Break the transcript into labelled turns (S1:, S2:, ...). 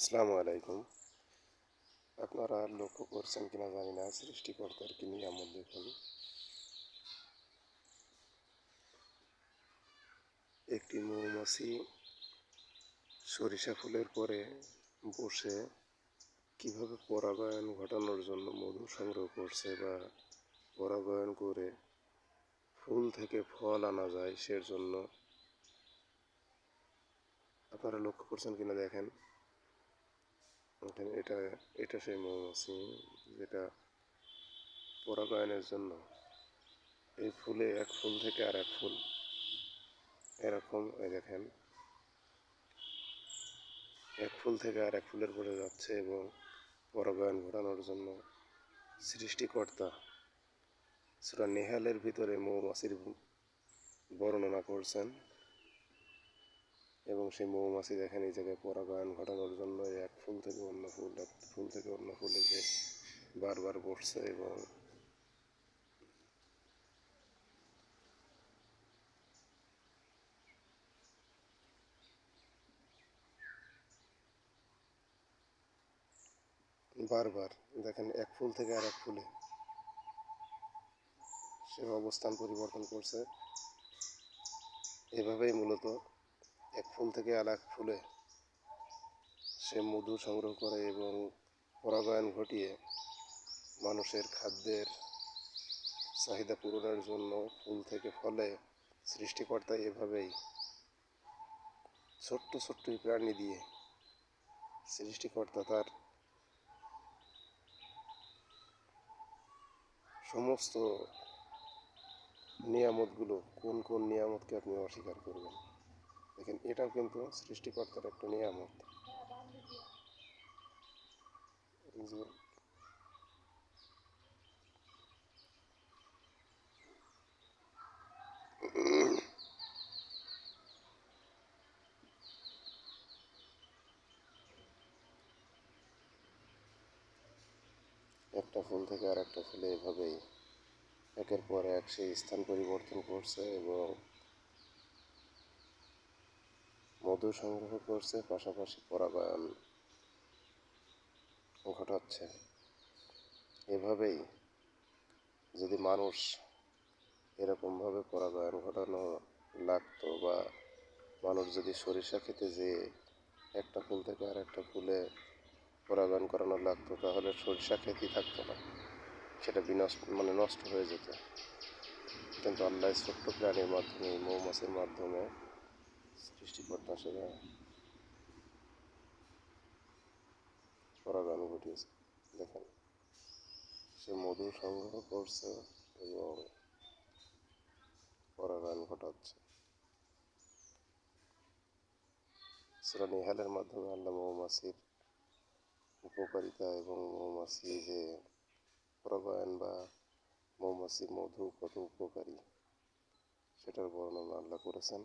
S1: আসসালামু আলাইকুম। আপনারা লক্ষ্য করছেন কিনা জানি না, সৃষ্টিকর্তার কি নিয়ামত দেখুন। একটি মৌমাছি সরিষা ফুলের পরে বসে কিভাবে পরাগায়ন ঘটানোর জন্য মধু সংগ্রহ করছে বা পরাগায়ন করে ফুল থেকে ফল আনা যায় সেজন্য আপনারা লক্ষ্য করছেন কিনা দেখেন। এটা এটা সেই মৌমাছি যেটা পরাগায়নের জন্য এই ফুলে এক ফুল থেকে আর এক ফুল এরকম দেখেন, এক ফুল থেকে আর এক ফুলের পরে যাচ্ছে এবং পরাগায়ন ঘটানোর জন্য সৃষ্টিকর্তা সূরা নেহালের ভিতরে মৌমাছির বর্ণনা করছেন এবং সেই মৌমাছি দেখেন এই জায়গায় পরাগায়ন ঘটানোর জন্য এক ফুল থেকে অন্য ফুল, এক ফুল থেকে অন্য ফুলে যে বারবার বসছে এবং বারবার দেখেন এক ফুল থেকে আর এক ফুলে সে অবস্থান পরিবর্তন করছে। এভাবেই মূলত এক ফুল থেকে আর এক ফুলে সে মধু সংগ্রহ করে এবং পরাগায়ন ঘটিয়ে মানুষের খাদ্যের চাহিদা পূরণের জন্য ফুল থেকে ফলে সৃষ্টিকর্তা এভাবেই ছোট্ট ছোট্ট প্রাণী দিয়ে সৃষ্টিকর্তা তার সমস্ত নিয়ামতগুলো, কোন কোন নিয়ামতকে আপনি অস্বীকার করবেন। দেখেন এটাও কিন্তু সৃষ্টিকর্তার একটা নিয়ামত। একটা ফুল থেকে আর একটা ফুলে এভাবেই একের পর এক সেই স্থান পরিবর্তন করছে এবং মধু সংগ্রহ করছে, পাশাপাশি পরাগায়ন ঘটাচ্ছে। এভাবেই যদি মানুষ এরকমভাবে পরাগায়ন ঘটানো লাগতো বা মানুষ যদি সরিষা খেতে যেয়ে একটা ফুল থেকে আর একটা ফুলে পরাগায়ন করানো লাগতো তাহলে সরিষা খেতেই থাকতো না, সেটা বিনষ্ট নষ্ট হয়ে যেত। কিন্তু আল্লাহ ছোট্ট প্রাণীর মাধ্যমে, মৌমাছির মাধ্যমে সৃষ্টিকর্তা সেটা পরাগায়ন ঘটিয়েছে। দেখেন সে মধু সংগ্রহ করছে এবং পরাগায়ন ঘটাচ্ছে। সূরা নেহালের মাধ্যমে আল্লাহ মৌমাছির উপকারিতা এবং মৌমাছি যে পরাগায়ন বা মৌমাছি মধু কত উপকারী সেটার বর্ণনা আল্লাহ করেছেন।